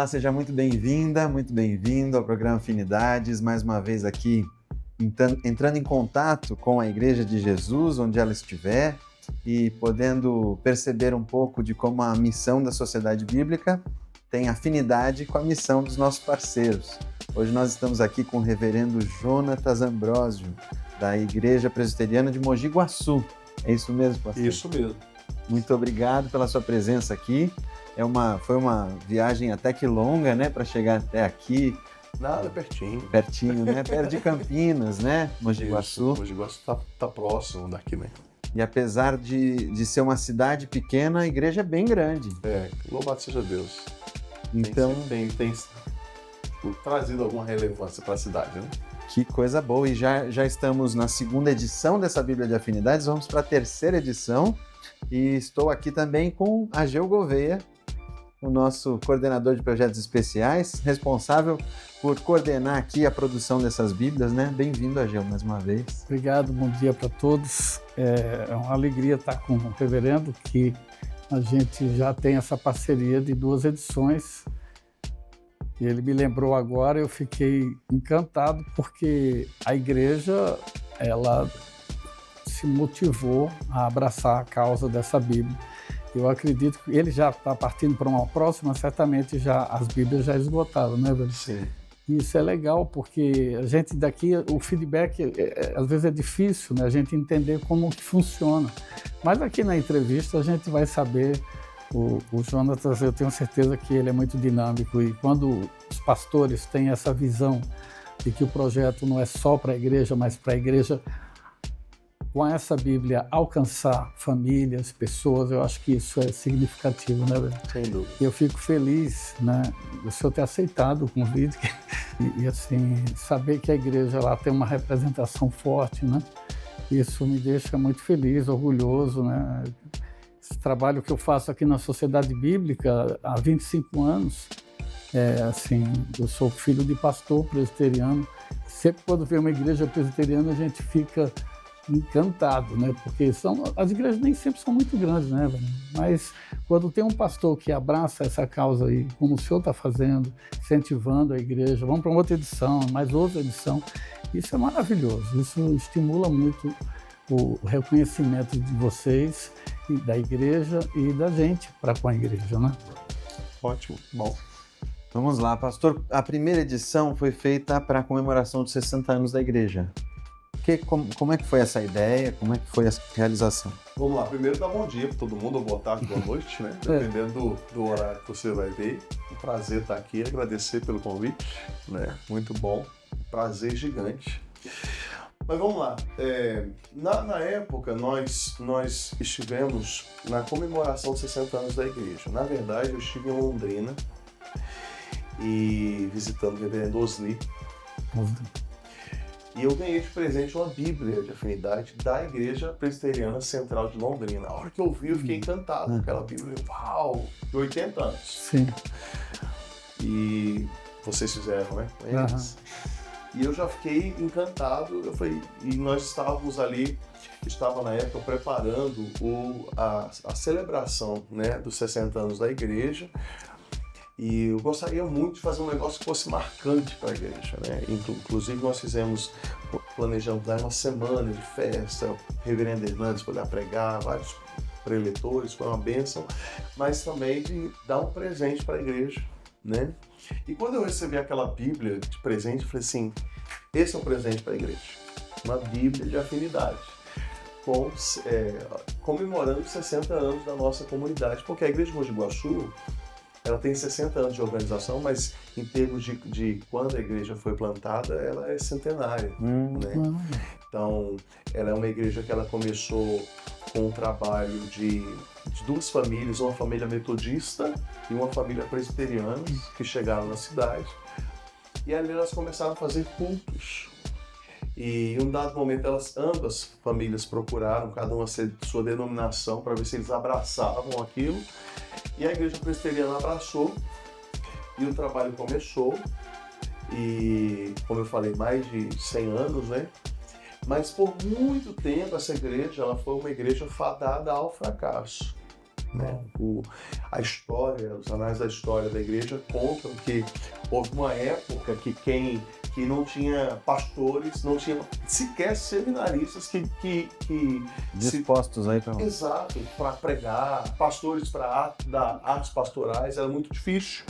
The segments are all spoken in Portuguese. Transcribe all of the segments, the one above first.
Olá, seja muito bem-vinda, muito bem-vindo ao programa Afinidades, mais uma vez aqui entrando em contato com a Igreja de Jesus, onde ela estiver, e podendo perceber um pouco de como a missão da Sociedade Bíblica tem afinidade com a missão dos nossos parceiros. Hoje nós estamos aqui com o reverendo Jonatas Ambrósio, da Igreja Presbiteriana de Mogi Guaçu. É isso mesmo, pastor? Isso mesmo. Muito obrigado pela sua presença aqui. Foi uma viagem até que longa, né, para chegar até aqui. Nada, pertinho. Pertinho, né? Perto de Campinas, né? Mogi Guaçu. Mogi Guaçu tá próximo daqui, né? E apesar de ser uma cidade pequena, a igreja é bem grande. Louvado seja Deus. Então, tem trazido alguma relevância para a cidade, né? Que coisa boa. E já estamos na segunda edição dessa Bíblia de Afinidades, vamos para a terceira edição. E estou aqui também com Ageu Gouveia, o nosso coordenador de projetos especiais, responsável por coordenar aqui a produção dessas Bíblias, né? Bem-vindo, Ageu, mais uma vez. Obrigado, bom dia para todos. É uma alegria estar com o reverendo, que a gente já tem essa parceria de 2 edições. E ele me lembrou agora, eu fiquei encantado, porque a igreja, ela se motivou a abraçar a causa dessa Bíblia. Eu acredito que ele já está partindo para uma próxima, certamente já as Bíblias já esgotaram, né, velho? Sim. E isso é legal, porque a gente daqui, o feedback, às vezes é difícil, né, a gente entender como que funciona. Mas aqui na entrevista a gente vai saber, o Jonatas, eu tenho certeza que ele é muito dinâmico, e quando os pastores têm essa visão de que o projeto não é só para a igreja, mas para a igreja, com essa Bíblia, alcançar famílias, pessoas, eu acho que isso é significativo, né, velho? Sem dúvida. Eu fico feliz, né, do senhor ter aceitado o convite e assim, saber que a igreja lá tem uma representação forte, né? Isso me deixa muito feliz, orgulhoso, né? Esse trabalho que eu faço aqui na Sociedade Bíblica há 25 anos, assim, eu sou filho de pastor presbiteriano. Sempre quando vem uma igreja presbiteriana, a gente fica encantado, né? Porque as igrejas nem sempre são muito grandes, né, velho? Mas quando tem um pastor que abraça essa causa aí, como o senhor está fazendo, incentivando a igreja, vamos para uma outra edição, mais outra edição, isso é maravilhoso, isso estimula muito o reconhecimento de vocês, e da igreja e da gente para com a igreja, né? Ótimo, bom. Vamos lá, pastor. A primeira edição foi feita para a comemoração dos 60 anos da igreja. Como é que foi essa ideia? Como é que foi a realização? Vamos lá, primeiro dá bom dia para todo mundo, ou boa tarde, boa noite, né? Dependendo do horário que você vai ver. Um prazer estar aqui, agradecer pelo convite, né? Muito bom, prazer gigante. Mas vamos lá, na época nós estivemos na comemoração dos 60 anos da igreja. Na verdade, eu estive em Londrina e visitando o reverendo Osni. E eu ganhei de presente uma Bíblia de afinidade da Igreja Presbiteriana Central de Londrina. A hora que eu vi, eu fiquei encantado com aquela Bíblia. Uau! De 80 anos. Sim. E vocês fizeram, né? Com eles. E eu já fiquei encantado. E nós estávamos ali, estava na época preparando a celebração, né, dos 60 anos da igreja. E eu gostaria muito de fazer um negócio que fosse marcante para a igreja, né? Inclusive nós planejamos dar uma semana de festa, o reverendo Hernandes foi lá pregar, vários preletores, foi uma bênção, mas também de dar um presente para a igreja, né? E quando eu recebi aquela Bíblia de presente, eu falei assim, esse é um presente para a igreja, uma Bíblia de afinidade, comemorando os 60 anos da nossa comunidade, porque a Igreja de Mogi Guaçu, ela tem 60 anos de organização, mas em termos de quando a igreja foi plantada, ela é centenária, né? Então, ela é uma igreja que ela começou com um trabalho de 2 famílias, uma família metodista e uma família presbiteriana, que chegaram na cidade. E ali elas começaram a fazer cultos. E em um dado momento, ambas famílias procuraram, cada uma sua denominação, para ver se eles abraçavam aquilo. E a igreja presbiteriana abraçou, e o trabalho começou, e, como eu falei, mais de 100 anos, né? Mas por muito tempo essa igreja, ela foi uma igreja fadada ao fracasso. Né? A história, os anais da história da igreja contam que houve uma época que não tinha pastores, não tinha sequer seminaristas que dispostos aí para... Exato, para pregar, pastores para dar artes pastorais, era muito difícil,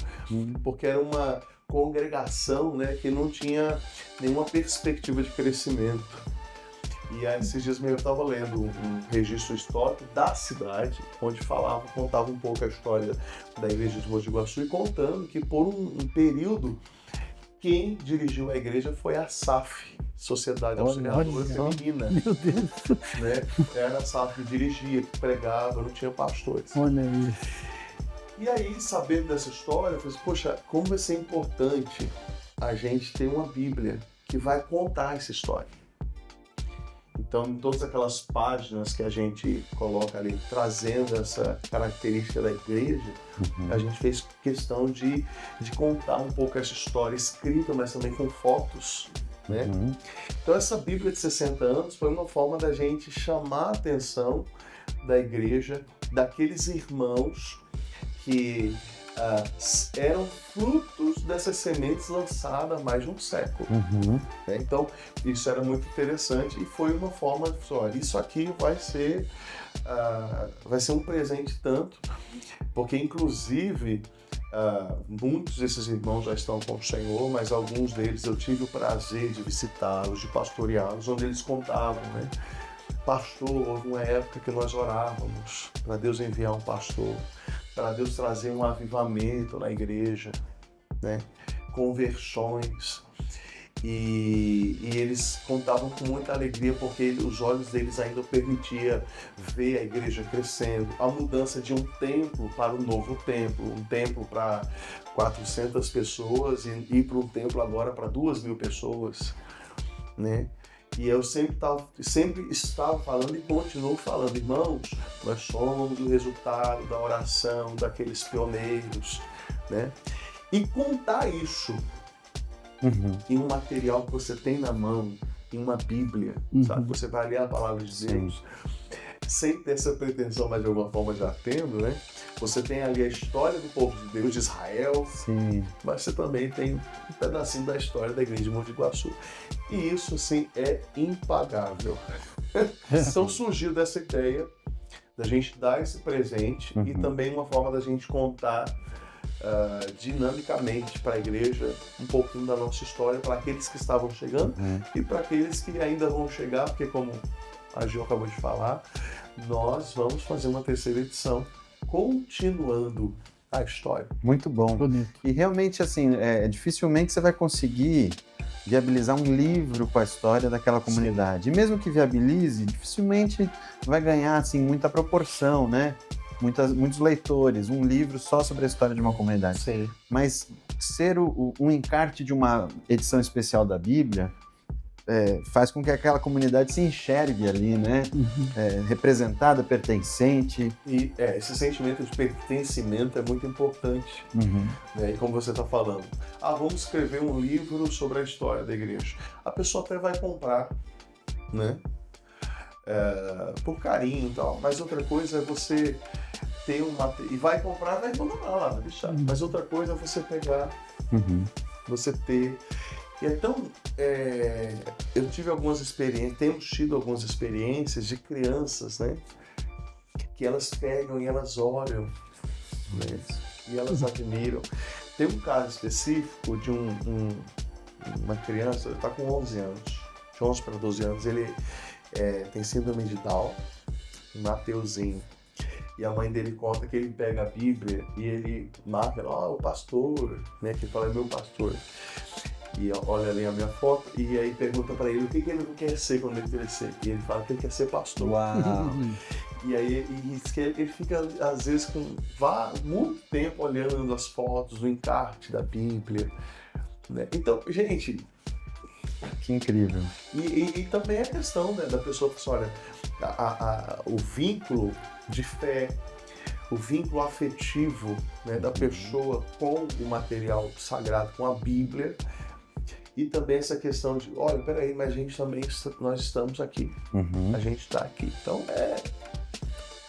porque era uma congregação, né, que não tinha nenhuma perspectiva de crescimento. E aí, esses dias mesmo eu estava lendo um registro histórico da cidade, onde contava um pouco a história da igreja de Mogi Guaçu, e contando que por um período quem dirigiu a igreja foi a SAF, Sociedade Auxiliadora Feminina. Meu Deus! Né? Era a SAF que dirigia, que pregava, não tinha pastores. Olha isso. E aí, sabendo dessa história, eu falei assim, poxa, como vai ser importante a gente ter uma Bíblia que vai contar essa história. Então, em todas aquelas páginas que a gente coloca ali, trazendo essa característica da igreja, a gente fez questão de contar um pouco essa história escrita, mas também com fotos, né? Então, essa Bíblia de 60 anos foi uma forma da gente chamar a atenção da igreja, daqueles irmãos que eram frutos dessas sementes lançadas há mais de um século. Né? Então, isso era muito interessante e foi uma forma de olha, isso aqui vai ser um presente tanto, porque inclusive muitos desses irmãos já estão com o Senhor, mas alguns deles eu tive o prazer de visitá-los, de pastoreá-los, onde eles contavam, né? Pastor, houve uma época que nós orávamos para Deus enviar um pastor, para Deus trazer um avivamento na igreja, né? Conversões. E eles contavam com muita alegria porque os olhos deles ainda permitiam ver a igreja crescendo, a mudança de um templo para um novo templo, um templo para 400 pessoas e ir para um templo agora para 2.000 pessoas, né? E eu sempre estava falando e continuo falando, irmãos, nós somos o resultado da oração daqueles pioneiros, né? E contar isso em um material que você tem na mão, em uma Bíblia, sabe? Você vai ler a palavra de Deus, sem ter essa pretensão, mas de alguma forma já tendo, né? Você tem ali a história do povo de Deus, de Israel, mas você também tem um pedacinho da história da igreja de Mogi Guaçu. E isso, assim, é impagável. Então surgiu dessa ideia da gente dar esse presente e também uma forma da gente contar dinamicamente para a igreja um pouquinho da nossa história para aqueles que estavam chegando e para aqueles que ainda vão chegar, porque como a Gil acabou de falar, nós vamos fazer uma terceira edição continuando a história. Muito bom. Bonito. E realmente, assim, dificilmente você vai conseguir viabilizar um livro com a história daquela comunidade. E mesmo que viabilize, dificilmente vai ganhar, assim, muita proporção, né? Muitos leitores, um livro só sobre a história de uma comunidade. Sim. Mas ser um encarte de uma edição especial da Bíblia faz com que aquela comunidade se enxergue ali, né? Representada, pertencente. E esse sentimento de pertencimento é muito importante. Né? E como você está falando, vamos escrever um livro sobre a história da igreja. A pessoa até vai comprar, né? Por carinho e tal, mas outra coisa é você ter e vai comprar, vai abandonar lá, vai deixar. Mas outra coisa é você pegar, você ter. E então, eu tive algumas experiências, temos tido algumas experiências de crianças, né? Que elas pegam e elas olham, né? E elas admiram. Tem um caso específico de uma criança, ele está com 11 anos, de 11 para 12 anos, ele tem síndrome de Down, um Mateuzinho. E a mãe dele conta que ele pega a Bíblia e ele marca, o pastor, né? Que fala, é meu pastor. E olha ali a minha foto e aí pergunta para ele o que ele quer ser quando ele crescer. E ele fala que ele quer ser pastor. Uau! E aí ele fica, às vezes, muito tempo olhando as fotos, o encarte da Bíblia. Né? Então, gente... Que incrível. E também a questão, né, da pessoa que olha, o vínculo de fé, o vínculo afetivo, né, da pessoa com o material sagrado, com a Bíblia, e também essa questão de, olha, peraí, mas nós estamos aqui, a gente está aqui. Então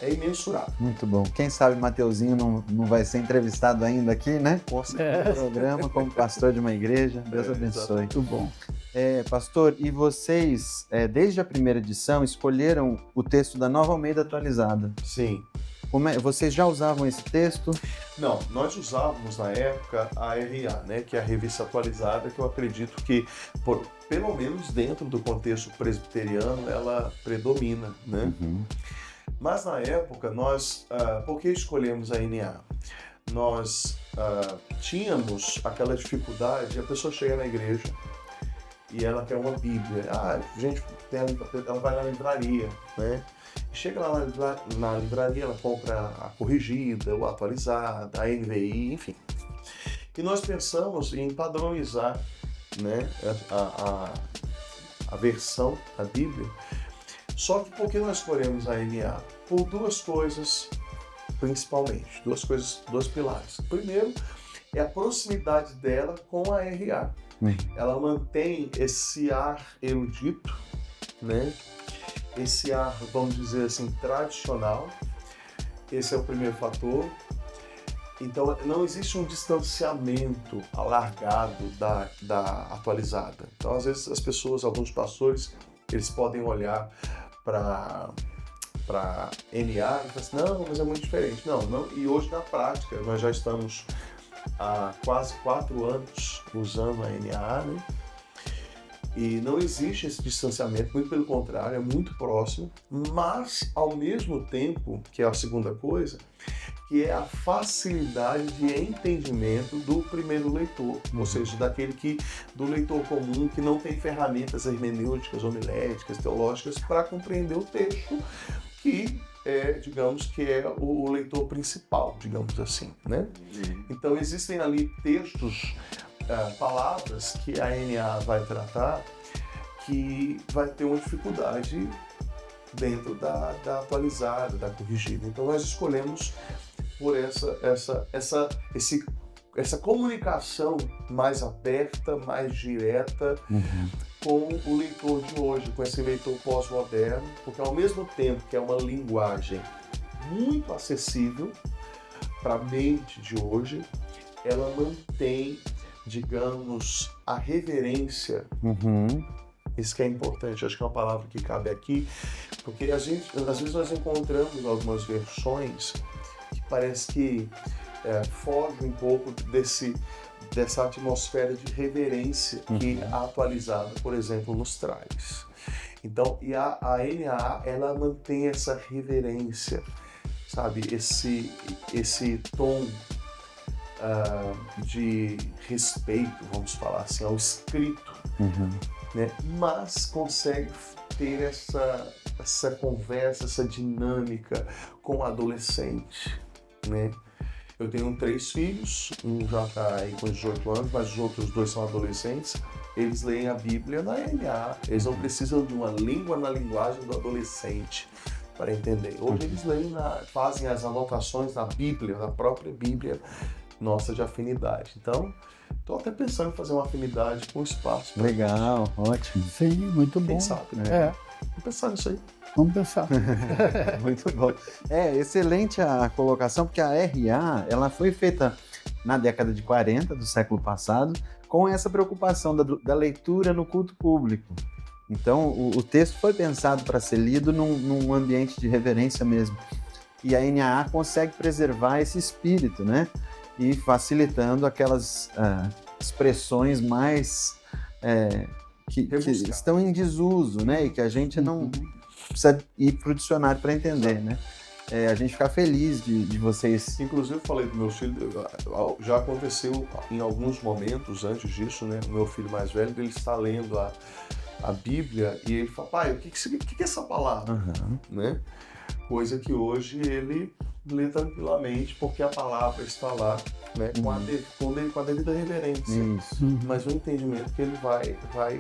é imensurável. Muito bom. Quem sabe Mateuzinho não vai ser entrevistado ainda aqui, né? Com certeza. No programa, como pastor de uma igreja. Deus abençoe. Muito bom. Pastor, e vocês, desde a primeira edição, escolheram o texto da Nova Almeida Atualizada. Sim. Vocês já usavam esse texto? Não, nós usávamos na época a RA, né, que é a Revista Atualizada, que eu acredito que, pelo menos dentro do contexto presbiteriano, ela predomina, né? Uhum. Mas na época, nós, por que escolhemos a NA? Nós tínhamos aquela dificuldade, a pessoa chega na igreja e ela quer uma Bíblia. Gente, ela vai na livraria, né? Chega lá na livraria, ela compra a corrigida, ou atualizada, a NVI, enfim. E nós pensamos em padronizar, né, a versão da Bíblia. Só que por que nós escolhemos a NA? Por duas coisas, principalmente. Dois pilares. O primeiro é a proximidade dela com a RA. Ela mantém esse ar erudito, né? Esse ar, vamos dizer assim, tradicional. Esse é o primeiro fator. Então, não existe um distanciamento alargado da atualizada. Então, às vezes, as pessoas, alguns pastores, eles podem olhar para NA e falar assim, não, mas é muito diferente. Não. E hoje, na prática, nós já estamos há quase 4 anos usando a NA, né? E não existe esse distanciamento, muito pelo contrário, é muito próximo, mas ao mesmo tempo, que é a segunda coisa, que é a facilidade de entendimento do primeiro leitor, ou seja, do leitor comum que não tem ferramentas hermenêuticas, homiléticas, teológicas para compreender o texto, que digamos que é o leitor principal, digamos assim, né? Então existem ali textos, palavras que a NA vai tratar que vai ter uma dificuldade dentro da atualizada, da corrigida. Então nós escolhemos por essa comunicação mais aberta, mais direta com o leitor de hoje, com esse leitor pós-moderno, porque ao mesmo tempo que é uma linguagem muito acessível para a mente de hoje, ela mantém, digamos, a reverência. Isso que é importante, acho que é uma palavra que cabe aqui, porque às vezes nós encontramos algumas versões que parece que foge um pouco dessa atmosfera de reverência que a atualizada, por exemplo, nos traz. Então, e a NA, ela mantém essa reverência, sabe, esse tom de respeito, vamos falar assim, ao escrito, né? Mas consegue ter essa conversa, essa dinâmica com o adolescente, né? Eu tenho 3 filhos, um já está aí com 18 anos, mas os outros 2 são adolescentes. Eles leem a Bíblia na NA, eles não precisam de uma língua na linguagem do adolescente para entender. Hoje eles leem, fazem as anotações na Bíblia, na própria Bíblia nossa de afinidade. Então, estou até pensando em fazer uma afinidade com o espaço. Legal, ótimo. Sim, muito bom. Quem sabe, né? Vamos pensar nisso aí. Vamos pensar. Muito bom. Excelente a colocação, porque a RA, ela foi feita na década de 40 do século passado, com essa preocupação da leitura no culto público. Então, o texto foi pensado para ser lido num ambiente de reverência mesmo. E a NAA consegue preservar esse espírito, né? E facilitando aquelas expressões mais que estão em desuso, né? E que a gente não precisa ir para o dicionário para entender, né? A gente fica feliz de vocês. Inclusive, eu falei do meu filho, já aconteceu em alguns momentos antes disso, né? O meu filho mais velho, ele está lendo a Bíblia e ele fala, pai, o que é essa palavra? Né? Coisa que hoje ele lê tranquilamente, porque a palavra está lá, né? Com a devida reverência. Isso. Mas o entendimento que ele vai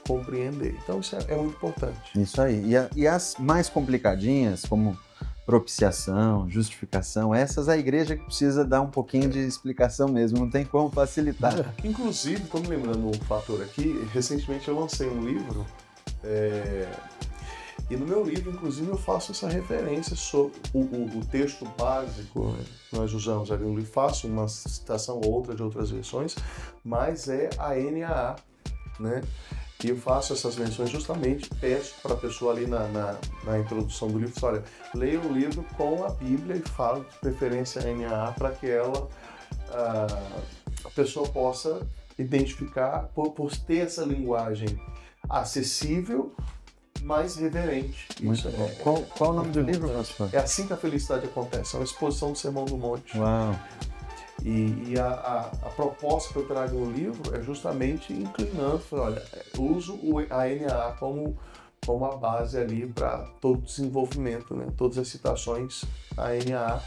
compreender. Então isso é muito importante. Isso aí. E as mais complicadinhas, como propiciação, justificação, essas a igreja que precisa dar um pouquinho de explicação mesmo, não tem como facilitar. Inclusive, estou me lembrando um fator aqui, recentemente eu lancei um livro E no meu livro, inclusive, eu faço essa referência sobre o texto básico, né? Nós usamos ali no livro, faço uma citação ou outra de outras versões, mas é a NAA, né? E eu faço essas menções justamente, peço para a pessoa ali na introdução do livro, olha, leia o livro com a Bíblia e fala de preferência a NAA para que a pessoa possa identificar por ter essa linguagem acessível, mais reverente. Muito bom. Qual o nome do livro, pastor? É Assim que a Felicidade Acontece, é uma exposição do Sermão do Monte. Uau! E a proposta que eu trago no livro é justamente inclinando, olha, uso a NAA como a base ali para todo o desenvolvimento, né? Todas as citações a NAA.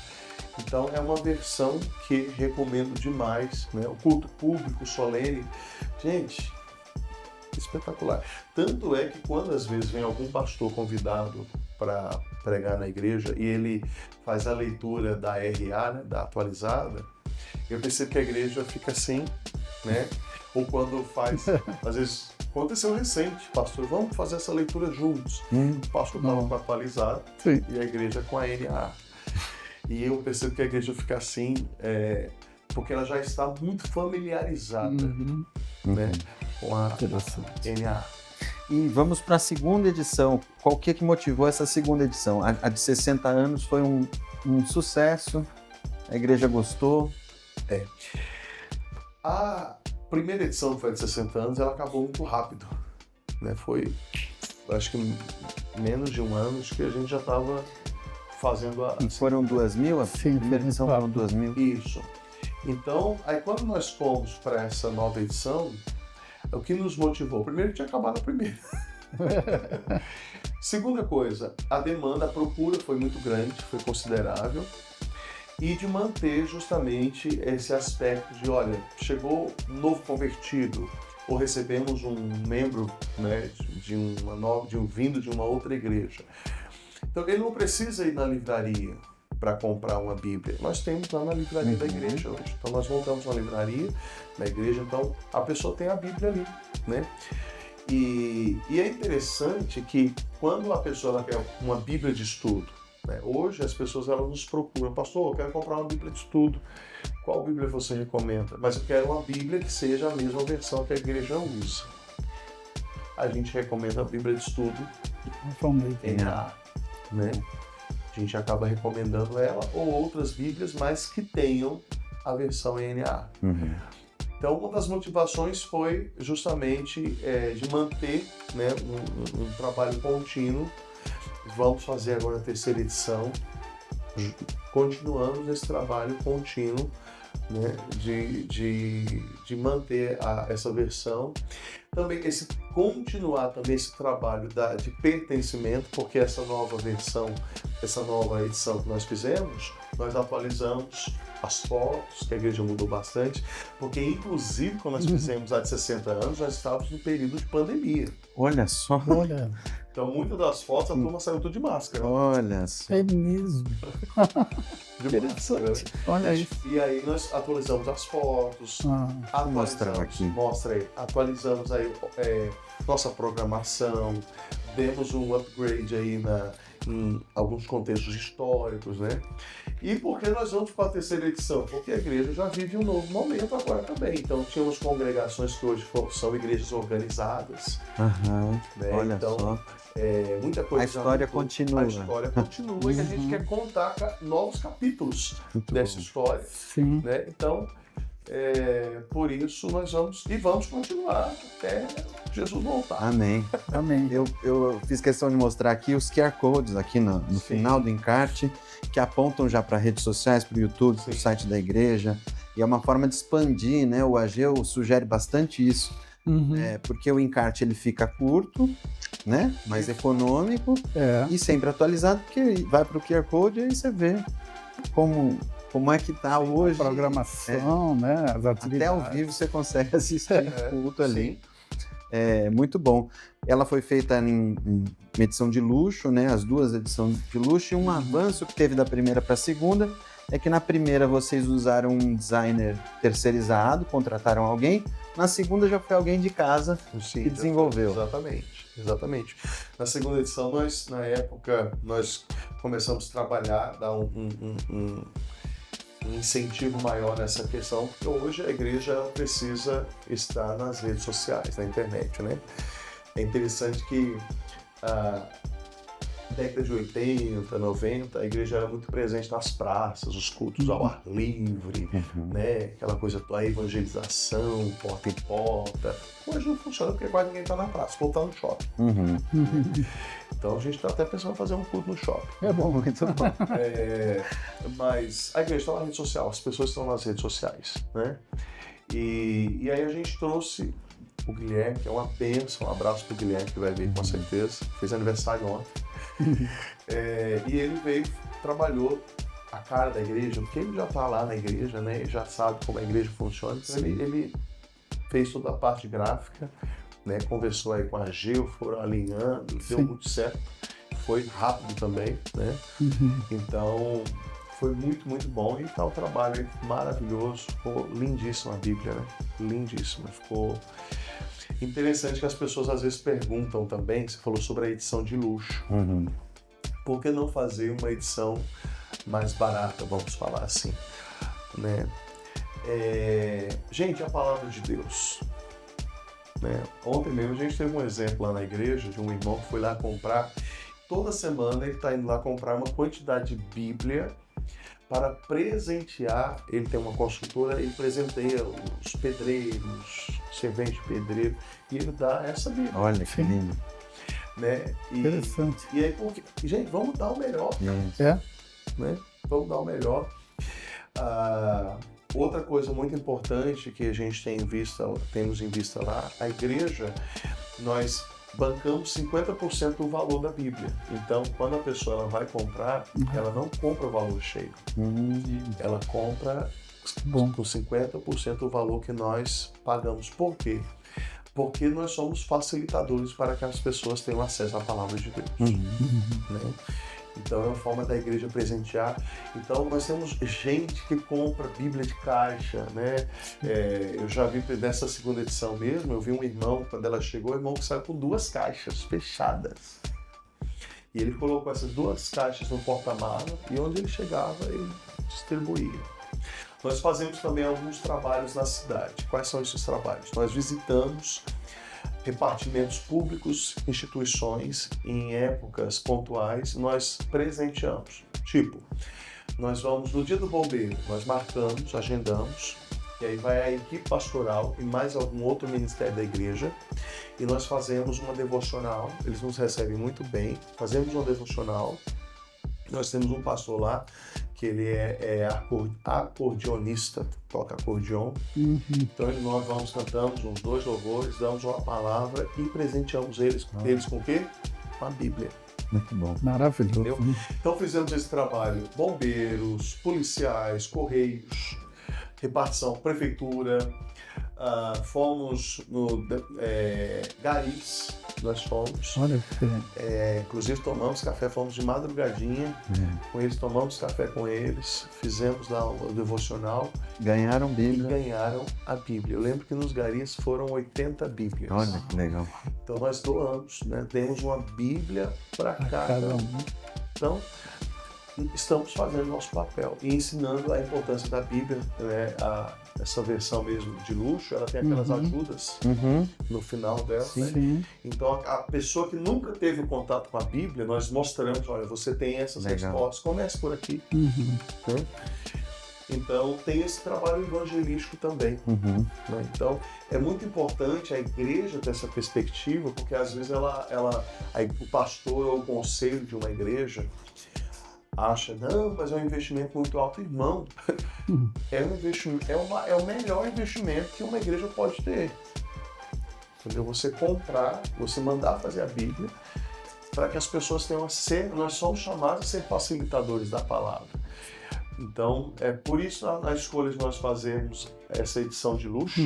Então é uma versão que recomendo demais, né? O culto público solene, gente, espetacular. Tanto é que quando às vezes vem algum pastor convidado para pregar na igreja e ele faz a leitura da RA, né, da atualizada, eu percebo que a igreja fica assim, né? Ou quando faz, às vezes aconteceu recente, pastor, vamos fazer essa leitura juntos. O pastor estava com a atualizada e a igreja com a NA. E eu percebo que a igreja fica assim, porque ela já está muito familiarizada, né, com a NA. E vamos para a segunda edição. Qual que motivou essa segunda edição? A de 60 anos foi um sucesso, a igreja gostou. A primeira edição, que foi de 60 anos, ela acabou muito rápido, né? Foi, acho que menos de um ano, acho que a gente já estava fazendo a... E foram 2.000? Sim, a primeira edição foram 2.000. Isso. Então, aí quando nós fomos para essa nova edição, o que nos motivou? Primeiro, tinha acabado a primeira. Segunda coisa, a demanda, a procura foi muito grande, foi considerável. E de manter justamente esse aspecto de, olha, chegou um novo convertido, ou recebemos um membro, né, vindo de uma outra igreja. Então ele não precisa ir na livraria para comprar uma Bíblia. Nós temos lá na livraria da igreja hoje. Então nós montamos uma livraria na igreja, então a pessoa tem a Bíblia ali, né? E é interessante que quando a pessoa ela quer uma Bíblia de estudo, né? Hoje as pessoas elas nos procuram, pastor, eu quero comprar uma Bíblia de estudo, qual Bíblia você recomenda? Mas eu quero uma Bíblia que seja a mesma versão que a igreja usa. A gente recomenda a Bíblia de estudo NAA, né? A gente acaba recomendando ela ou outras Bíblias, mas que tenham a versão NAA. Então, uma das motivações foi justamente de manter, né, um trabalho contínuo. Vamos fazer agora a terceira edição, continuamos esse trabalho contínuo, né, de manter essa versão. Também continuar também esse trabalho de pertencimento, porque essa nova versão, essa nova edição que nós fizemos, nós atualizamos as fotos, que a igreja mudou bastante, porque inclusive quando nós fizemos a de 60 anos, nós estávamos no período de pandemia. Olha só. Olha. Então muitas das fotos a turma saiu tudo de máscara. Olha só. É mesmo. De máscara. Olha isso. E aí nós atualizamos as fotos, atualizamos aí nossa programação, demos um upgrade aí em alguns contextos históricos, né? E por que nós vamos para a terceira edição? Porque a igreja já vive um novo momento agora também. Então tínhamos congregações que hoje são igrejas organizadas. Né? Olha então, só. Muita coisa a história continua. A história continua e a gente quer contar novos capítulos dessa história. Sim. Né? Então, por isso nós vamos continuar até Jesus voltar. Amém. Amém. Eu fiz questão de mostrar aqui os QR Codes aqui no final do encarte, que apontam já para redes sociais, para o YouTube, para o site da igreja. E é uma forma de expandir, né? O Ageu sugere bastante isso. Porque o encarte ele fica curto, né? Mais econômico e sempre atualizado, porque vai para o QR Code e aí você vê como é que está hoje. A programação, né? As atividades. Até ao vivo você consegue assistir o culto ali. Muito bom. Ela foi feita em edição de luxo, né? As duas edições de luxo, e um avanço que teve da primeira para a segunda é que na primeira vocês usaram um designer terceirizado, contrataram alguém, Na segunda já foi alguém de casa Sim, que desenvolveu. Exatamente. Na segunda edição, na época, nós começamos a trabalhar, dar um incentivo maior nessa questão, porque hoje a igreja precisa estar nas redes sociais, na internet, né? É interessante que década de 80, 90, a igreja era muito presente nas praças, os cultos ao ar livre, né? Aquela coisa da evangelização, porta em porta. Hoje não funciona porque quase ninguém está na praça, ou está no shopping. Então a gente está até pensando em fazer um culto no shopping. É bom, muito bom. Mas a igreja está na rede social, as pessoas estão nas redes sociais, né? E aí a gente trouxe o Guilherme, que é uma bênção, um abraço pro Guilherme, que vai vir com certeza, fez aniversário ontem. E ele veio, trabalhou a cara da igreja, porque ele já está lá na igreja, né? Ele já sabe como a igreja funciona, então ele fez toda a parte gráfica, né? Conversou aí com a Gil, foram alinhando, deu muito certo, foi rápido também, né? Então foi muito, muito bom e tá um trabalho maravilhoso, ficou lindíssima a Bíblia, né? Lindíssima, ficou interessante que as pessoas às vezes perguntam também, você falou sobre a edição de luxo, por que não fazer uma edição mais barata, vamos falar assim, né? Gente, a palavra de Deus, né? Ontem mesmo a gente teve um exemplo lá na igreja de um irmão que foi lá comprar, toda semana ele está indo lá comprar uma quantidade de Bíblia para presentear. Ele tem uma consultora, ele presenteia os pedreiros, servente pedreiro, e ele dá essa Bíblia. Olha que lindo. Né? Interessante. E aí, porque, gente, vamos dar o melhor. Né? Vamos dar o melhor. Outra coisa muito importante que a gente temos em vista lá, a igreja, nós bancamos 50% do valor da Bíblia. Então, quando a pessoa ela vai comprar, ela não compra o valor cheio. Ela compra com 50% do valor que nós pagamos. Por quê? Porque nós somos facilitadores para que as pessoas tenham acesso à palavra de Deus. Né? Então é uma forma da igreja presentear. Então nós temos gente que compra Bíblia de caixa, né? Eu já vi nessa segunda edição mesmo, eu vi um irmão, quando ela chegou, o irmão que saiu com 2 caixas fechadas. E ele colocou essas 2 caixas no porta-mala e onde ele chegava, ele distribuía. Nós fazemos também alguns trabalhos na cidade. Quais são esses trabalhos? Nós visitamos repartimentos públicos, instituições, em épocas pontuais, nós presenteamos. Tipo, nós vamos no dia do bombeiro, nós marcamos, agendamos, e aí vai a equipe pastoral e mais algum outro ministério da igreja, e nós fazemos uma devocional, eles nos recebem muito bem, fazemos uma devocional. Nós temos um pastor lá, que ele é acordeonista, toca acordeon. Então nós vamos, cantamos uns 2 louvores, damos uma palavra e presenteamos eles com o quê? Com a Bíblia. Muito bom. Maravilhoso. Entendeu? Então fizemos esse trabalho, bombeiros, policiais, correios, repartição, prefeitura, fomos no Garis, nós fomos. Olha que diferente. Inclusive tomamos café, fomos de madrugadinha com eles, tomamos café com eles, fizemos lá o devocional. Ganharam Bíblia. E ganharam a Bíblia. Eu lembro que nos Garis foram 80 Bíblias. Olha que legal. Então nós doamos, né? Demos uma Bíblia para cada um. Então, estamos fazendo nosso papel e ensinando a importância da Bíblia, né? Essa versão mesmo de luxo, ela tem aquelas ajudas no final dela. Né? Então, a pessoa que nunca teve contato com a Bíblia, nós mostramos, olha, você tem essas respostas, comece por aqui. Né? Então, tem esse trabalho evangelístico também. Né? Então, é muito importante a igreja ter essa perspectiva, porque às vezes o pastor ou o conselho de uma igreja acha, não, mas é um investimento muito alto. Irmão, é um investimento, é o melhor investimento que uma igreja pode ter. Entendeu? Você comprar, você mandar fazer a Bíblia, para que as pessoas tenham nós somos chamados a ser facilitadores da palavra. Então, é por isso na escolha de nós fazermos essa edição de luxo,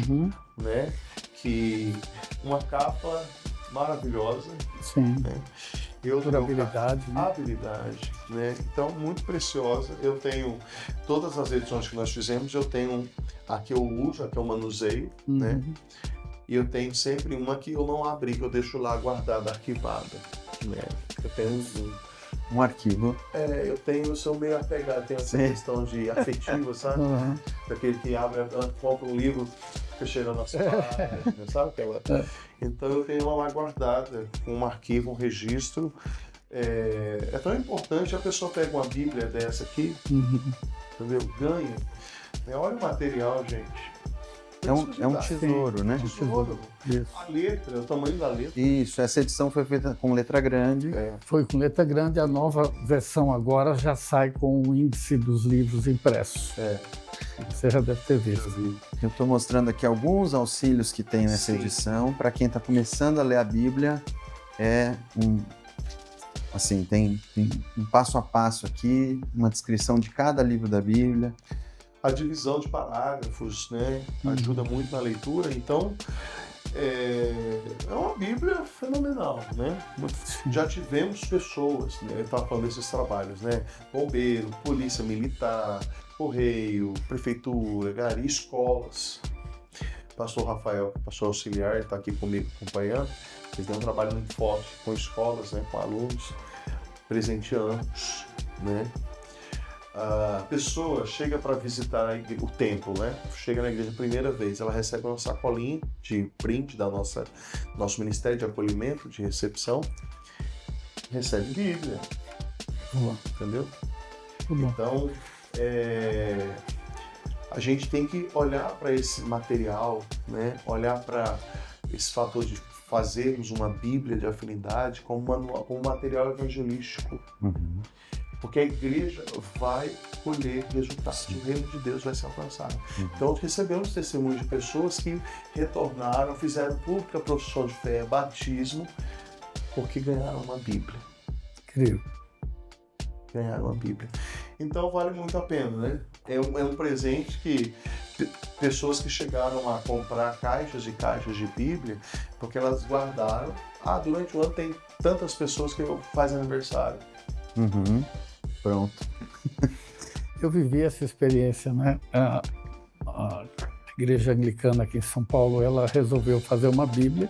né? Que uma capa maravilhosa, né? durabilidade, né? Habilidade, né? Então, muito preciosa. Eu tenho todas as edições que nós fizemos, eu tenho a que eu uso, a que eu manuseio, né? E eu tenho sempre uma que eu não abri, que eu deixo lá guardada, arquivada, né? Eu tenho um arquivo. Eu sou meio apegado, tenho essa questão de afetiva, sabe? Daquele que abre, compra um livro, fica cheirando as páginas, sabe? Então eu tenho ela lá guardada, com um arquivo, um registro. É tão importante, a pessoa pega uma Bíblia dessa aqui, entendeu? Ganha. Olha o material, gente. É um tesouro, né? Tesouro. Isso. A letra, o tamanho da letra. Isso, essa edição foi feita com letra grande. Foi com letra grande, a nova versão agora já sai com o índice dos livros impressos. Você já deve ter visto. Eu estou mostrando aqui alguns auxílios que tem nessa edição. Para quem está começando a ler a Bíblia, tem um passo a passo aqui, uma descrição de cada livro da Bíblia. A divisão de parágrafos, né, ajuda muito na leitura. Então, é uma Bíblia fenomenal, né? Já tivemos pessoas, né, eu estava falando desses trabalhos, né? Bombeiro, polícia militar, correio, prefeitura, gari, escolas. Pastor Rafael, pastor auxiliar, está aqui comigo acompanhando. Ele tem um trabalho muito forte com escolas, né, com alunos, presenteando-os, né? A pessoa chega para visitar o templo, né? Chega na igreja a primeira vez, ela recebe uma sacolinha de print da nosso Ministério de Acolhimento, de recepção, recebe Bíblia, entendeu? Então, a gente tem que olhar para esse material, né? Olhar para esse fator de fazermos uma Bíblia de afinidade como um material evangelístico. Porque a igreja vai colher resultados, o reino de Deus vai ser alcançado. Então, recebemos testemunhos de pessoas que retornaram, fizeram pública profissão de fé, batismo, porque ganharam uma Bíblia. Incrível. Ganharam uma Bíblia. Então, vale muito a pena, né? É um presente que pessoas que chegaram a comprar caixas e caixas de Bíblia, porque elas guardaram. Durante o ano tem tantas pessoas que fazem aniversário. Pronto. Eu vivi essa experiência, né? A igreja anglicana aqui em São Paulo, ela resolveu fazer uma Bíblia.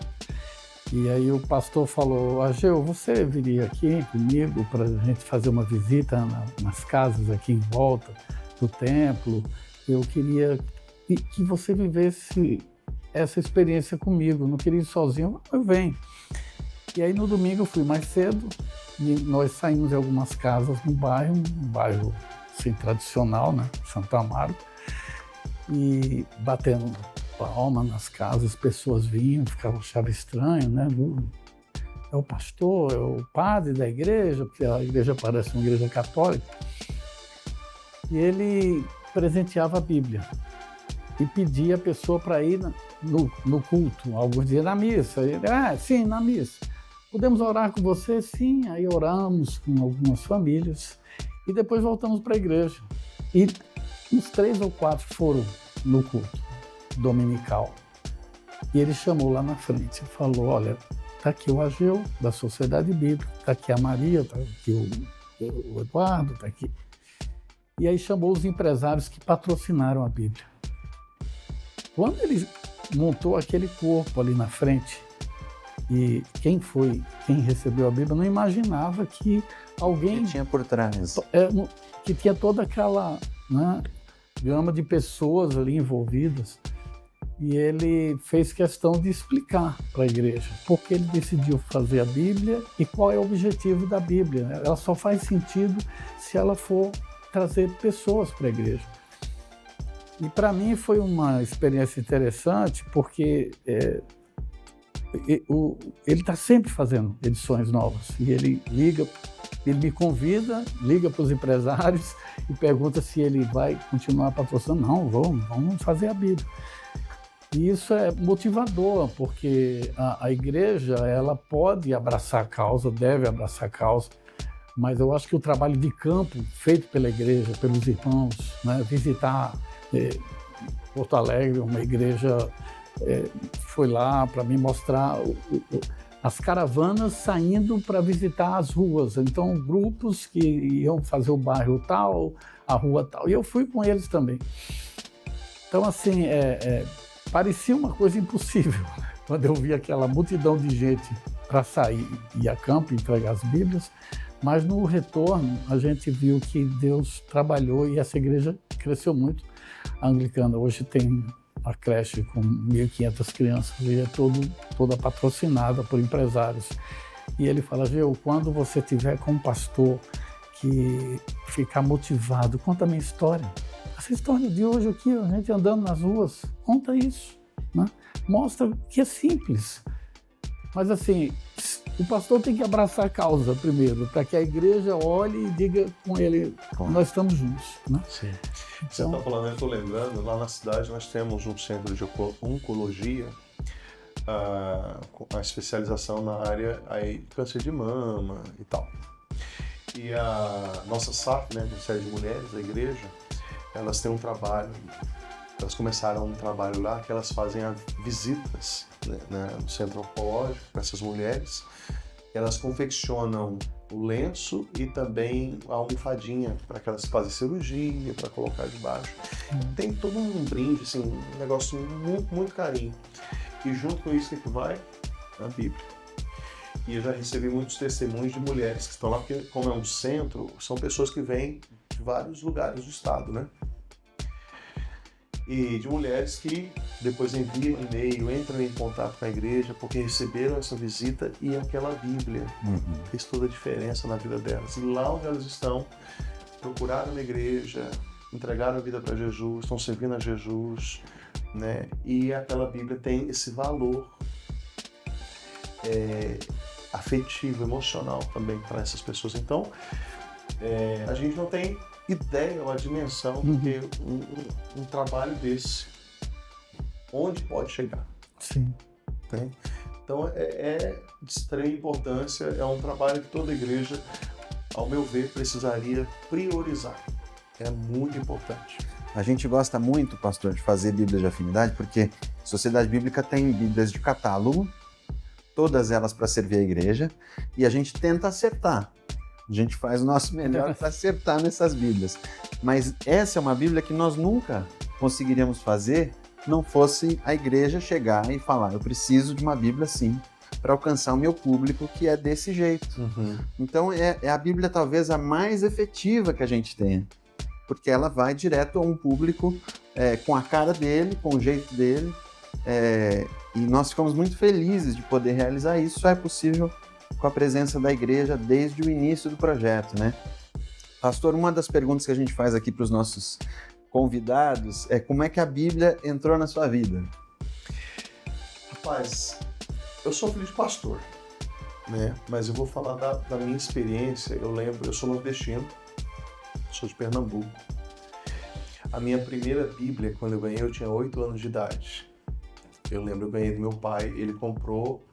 E aí o pastor falou: Ageu, você viria aqui comigo para a gente fazer uma visita nas casas aqui em volta do templo? Eu queria que você vivesse essa experiência comigo. Eu não queria ir sozinho, eu venho. E aí no domingo eu fui mais cedo. E nós saímos de algumas casas no bairro, um bairro assim, tradicional, né? Santo Amaro, e batendo palma nas casas, pessoas vinham, achavam estranho, né? É o pastor, é o padre da igreja, porque a igreja parece uma igreja católica. E ele presenteava a Bíblia e pedia a pessoa para ir no culto, alguns dias na missa. Ele, sim, na missa. Podemos orar com você? Sim. Aí oramos com algumas famílias e depois voltamos para a igreja. E uns 3 ou 4 foram no culto dominical. E ele chamou lá na frente e falou: olha, está aqui o Ageu, da Sociedade Bíblica, está aqui a Maria, está aqui o Eduardo, está aqui. E aí chamou os empresários que patrocinaram a Bíblia. Quando ele montou aquele corpo ali na frente, e quem recebeu a Bíblia não imaginava que alguém... Que tinha por trás. Que tinha toda aquela, né, gama de pessoas ali envolvidas. E ele fez questão de explicar para a igreja por que ele decidiu fazer a Bíblia e qual é o objetivo da Bíblia. Ela só faz sentido se ela for trazer pessoas para a igreja. E para mim foi uma experiência interessante porque... ele está sempre fazendo edições novas e ele me convida, liga para os empresários e pergunta se ele vai continuar patrocinando. Não, vamos fazer a Bíblia. E isso é motivador, porque a igreja ela pode abraçar a causa, deve abraçar a causa, mas eu acho que o trabalho de campo feito pela igreja, pelos irmãos, né, visitar Porto Alegre, uma igreja... foi lá para me mostrar as caravanas saindo para visitar as ruas. Então, grupos que iam fazer o bairro tal, a rua tal. E eu fui com eles também. Então, assim, parecia uma coisa impossível quando eu vi aquela multidão de gente para sair e a campo entregar as Bíblias. Mas no retorno, a gente viu que Deus trabalhou e essa igreja cresceu muito. A anglicana hoje tem a creche com 1.500 crianças e é toda patrocinada por empresários. E ele fala, Geu, quando você tiver com um pastor que ficar motivado, conta a minha história. Essa história de hoje aqui, a gente andando nas ruas, conta isso, né? Mostra que é simples. Mas assim, o pastor tem que abraçar a causa primeiro, para que a igreja olhe e diga com ele, nós estamos juntos, né? Sim. Você está falando, eu estou lembrando, lá na cidade nós temos um centro de oncologia, a especialização na área aí, câncer de mama e tal. E a nossa SAF, né, Ministério de Mulheres, da igreja, elas têm um trabalho, elas começaram um trabalho lá que elas fazem visitas, né, no centro oncológico para essas mulheres. Elas confeccionam o lenço e também a almofadinha para que elas façam cirurgia, para colocar debaixo. Tem todo um brinde, assim, um negócio muito, muito carinho. E junto com isso, o que vai? A Bíblia. E eu já recebi muitos testemunhos de mulheres que estão lá, porque como é um centro, são pessoas que vêm de vários lugares do estado, né? E de mulheres que depois enviam e-mail, entram em contato com a igreja porque receberam essa visita e aquela Bíblia fez toda a diferença na vida delas. E lá onde elas estão, procuraram uma igreja, entregaram a vida para Jesus, estão servindo a Jesus, né? E aquela Bíblia tem esse valor afetivo, emocional também para essas pessoas. Então, a gente não tem ideia ou a dimensão do que um trabalho desse, onde pode chegar. Sim. Né? Então é de extrema importância, é um trabalho que toda igreja, ao meu ver, precisaria priorizar. É muito importante. A gente gosta muito, pastor, de fazer Bíblia de afinidade, porque a Sociedade Bíblica tem Bíblias de catálogo, todas elas para servir a igreja, e a gente tenta acertar. A gente faz o nosso melhor para acertar nessas Bíblias. Mas essa é uma Bíblia que nós nunca conseguiríamos fazer não fosse a igreja chegar e falar, eu preciso de uma Bíblia assim, para alcançar o meu público que é desse jeito. Então é a Bíblia talvez a mais efetiva que a gente tem, porque ela vai direto a um público com a cara dele, com o jeito dele, e nós ficamos muito felizes de poder realizar isso. Só é possível com a presença da igreja desde o início do projeto, né? Pastor, uma das perguntas que a gente faz aqui para os nossos convidados é como é que a Bíblia entrou na sua vida? Rapaz, eu sou filho de pastor, né? Mas eu vou falar da minha experiência. Eu lembro, eu sou nordestino, sou de Pernambuco. A minha primeira Bíblia, quando eu ganhei, eu tinha 8 anos de idade. Eu lembro, eu ganhei do meu pai, ele comprou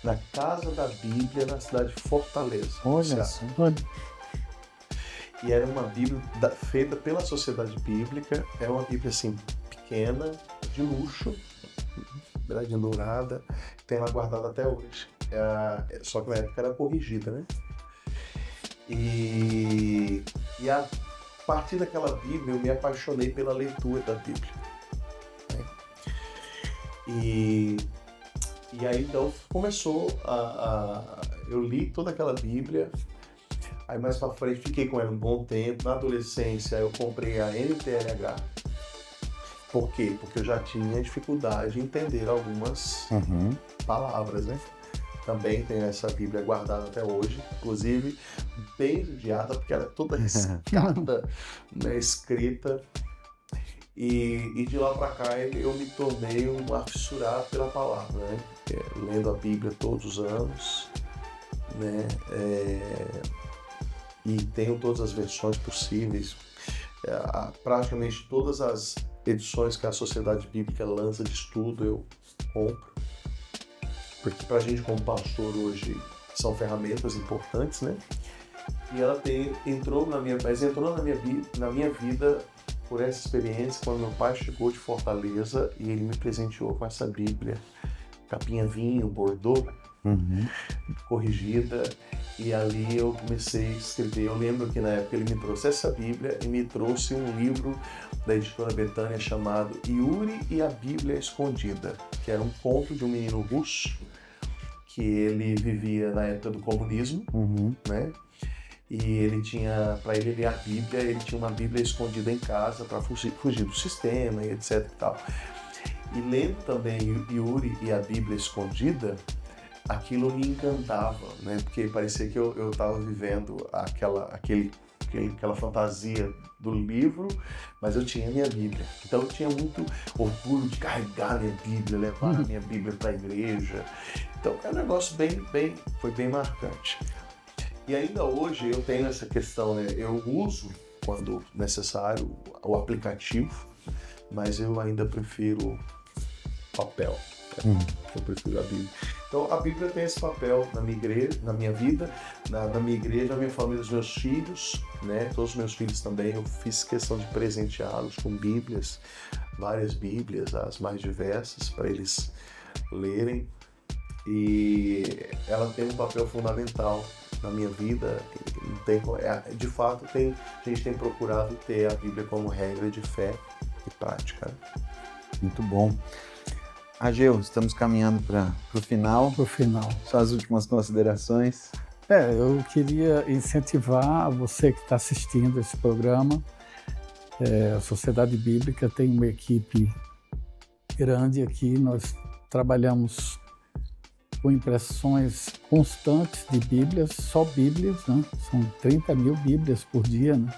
na Casa da Bíblia, na cidade de Fortaleza. Olha só. E era uma Bíblia feita pela Sociedade Bíblica, é uma Bíblia assim, pequena, de luxo, beiradinha dourada, tem ela guardada até hoje. Só que na época era corrigida, né? E a partir daquela Bíblia eu me apaixonei pela leitura da Bíblia. Né? E aí então começou eu li toda aquela Bíblia, aí mais pra frente fiquei com ela um bom tempo. Na adolescência eu comprei a NTLH. Por quê? Porque eu já tinha dificuldade em entender algumas palavras, né? Também tenho essa Bíblia guardada até hoje, inclusive bem judiada, porque ela é toda riscada, né, escrita. E de lá para cá eu me tornei um fissurado pela palavra, né? Lendo a Bíblia todos os anos, né? E tenho todas as versões possíveis, praticamente todas as edições que a Sociedade Bíblica lança de estudo eu compro, porque para a gente como pastor hoje são ferramentas importantes, né? E ela entrou na minha vida por essa experiência, quando meu pai chegou de Fortaleza e ele me presenteou com essa Bíblia, capinha vinho, bordô, corrigida, e ali eu comecei a escrever. Eu lembro que na época ele me trouxe essa Bíblia e me trouxe um livro da editora Betânia chamado Yuri e a Bíblia Escondida, que era um conto de um menino russo que ele vivia na época do comunismo, né? E ele tinha, para ele ler a Bíblia, ele tinha uma Bíblia escondida em casa para fugir do sistema e etc e tal. E lendo também Yuri e a Bíblia Escondida, aquilo me encantava, né? Porque parecia que eu estava vivendo aquela fantasia do livro, mas eu tinha a minha Bíblia. Então eu tinha muito orgulho de carregar a minha Bíblia, levar a minha Bíblia para a igreja. Então é um negócio foi bem marcante. E ainda hoje eu tenho essa questão, né? Eu uso, quando necessário, o aplicativo, mas eu ainda prefiro papel. Eu prefiro a Bíblia. Então a Bíblia tem esse papel na minha igreja, na minha vida, na minha igreja, na minha família, os meus filhos, né? Todos os meus filhos também, eu fiz questão de presenteá-los com Bíblias, várias Bíblias, as mais diversas, para eles lerem. E ela tem um papel fundamental na minha vida. De fato, a gente tem procurado ter a Bíblia como regra de fé e prática. Muito bom. Ageu, estamos caminhando para o final. Para o final. Só as últimas considerações. Eu queria incentivar você que está assistindo esse programa. A Sociedade Bíblica tem uma equipe grande aqui. Nós trabalhamos com impressões constantes de Bíblias, só Bíblias, né? São 30 mil Bíblias por dia, né?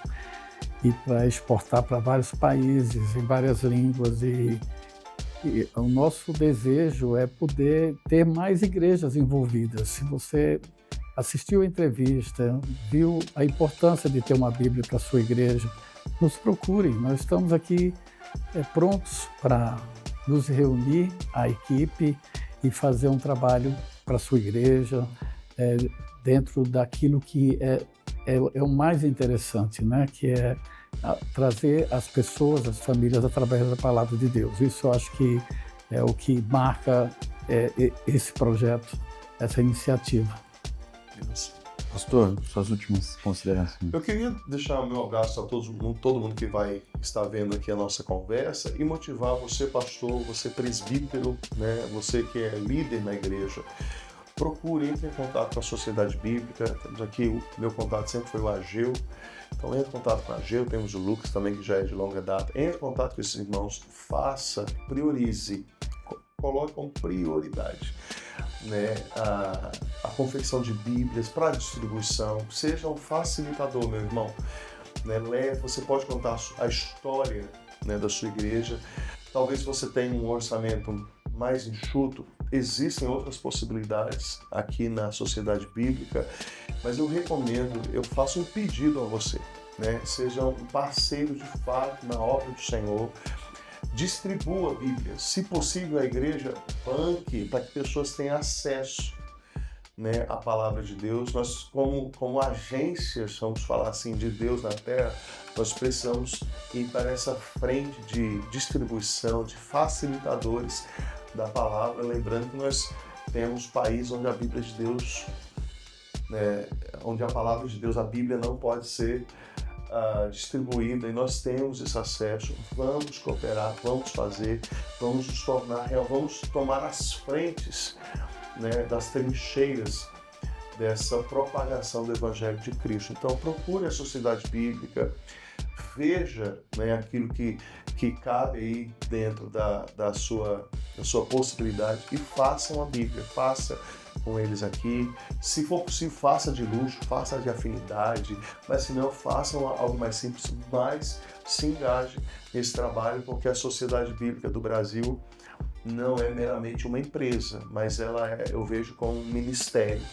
E para exportar para vários países, em várias línguas. E o nosso desejo é poder ter mais igrejas envolvidas. Se você assistiu a entrevista, viu a importância de ter uma Bíblia para a sua igreja, nos procurem. Nós estamos aqui prontos para nos reunir, a equipe, e fazer um trabalho para a sua igreja, dentro daquilo que é o mais interessante, né? Que é trazer as pessoas, as famílias, através da palavra de Deus. Isso eu acho que é o que marca esse projeto, essa iniciativa. Pastor, suas últimas considerações. Eu queria deixar o meu abraço a todo mundo que vai estar vendo aqui a nossa conversa e motivar você, pastor, você presbítero, né? Você que é líder na igreja. Procure, entre em contato com a Sociedade Bíblica. Temos aqui, o meu contato sempre foi o Ageu. Então entre em contato com o Ageu, temos o Lucas também, que já é de longa data. Entre em contato com esses irmãos, priorize, coloque como prioridade, né, a confecção de Bíblias para distribuição. Seja um facilitador, meu irmão. Né? Você pode contar a história, né, da sua igreja. Talvez você tenha um orçamento mais enxuto. Existem outras possibilidades aqui na Sociedade Bíblica, mas eu recomendo, eu faço um pedido a você, né? Seja um parceiro de fato na obra do Senhor. Distribua a Bíblia. Se possível, a igreja banque para que pessoas tenham acesso, né, à palavra de Deus. Nós, como agências, vamos falar assim, de Deus na Terra, nós precisamos ir para essa frente de distribuição, de facilitadores da palavra. Lembrando que nós temos países onde a Bíblia de Deus, né, onde a palavra de Deus, a Bíblia, não pode ser distribuída, e nós temos esse acesso. Vamos cooperar, vamos fazer, vamos nos tornar real, vamos tomar as frentes, né, das trincheiras dessa propagação do Evangelho de Cristo. Então procure a Sociedade Bíblica, veja, né, aquilo que cabe aí dentro da sua possibilidade e façam a Bíblia, faça com eles aqui. Se for possível, faça de luxo, faça de afinidade, mas se não, façam algo mais simples, mas se engaje nesse trabalho, porque a Sociedade Bíblica do Brasil não é meramente uma empresa, mas ela eu vejo como um ministério,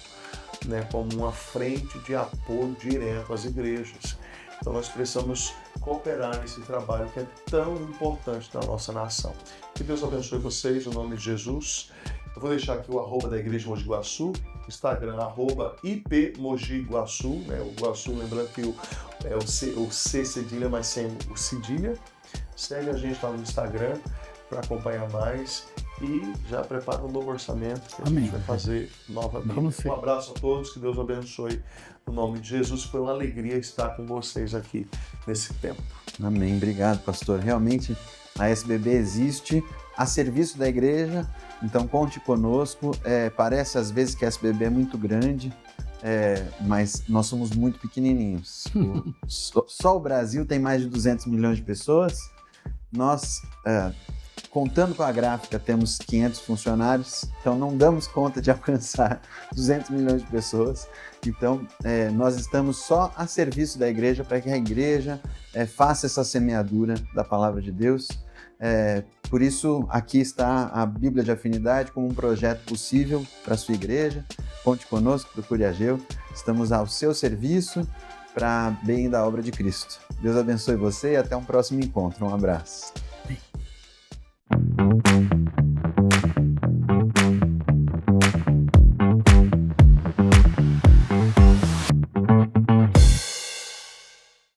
né, como uma frente de apoio direto às igrejas. Então nós precisamos cooperar nesse trabalho que é tão importante na nossa nação. Que Deus abençoe vocês, no nome de Jesus. Eu vou deixar aqui o @ da Igreja Mogi Guaçu, Instagram, @IPMogiGuaçu, né? O Guaçu, lembrando que o C cedilha, mas sem o cedilha. Segue a gente lá no Instagram para acompanhar mais. e já prepara um novo orçamento que a Amém. gente vai fazer novamente. Um abraço a todos, que Deus abençoe no nome de Jesus. Foi uma alegria estar com vocês aqui nesse tempo. Amém. Obrigado, pastor. Realmente a SBB existe a serviço da igreja, então conte conosco. Parece às vezes que a SBB é muito grande, mas nós somos muito pequenininhos. Só o Brasil tem mais de 200 milhões de pessoas. Nós, contando com a gráfica, temos 500 funcionários, então não damos conta de alcançar 200 milhões de pessoas. Então, nós estamos só a serviço da igreja para que a igreja faça essa semeadura da palavra de Deus. Por isso, aqui está a Bíblia de Afinidade como um projeto possível para a sua igreja. Conte conosco, procure a Ageu. Estamos ao seu serviço para bem da obra de Cristo. Deus abençoe você e até um próximo encontro. Um abraço. Amém.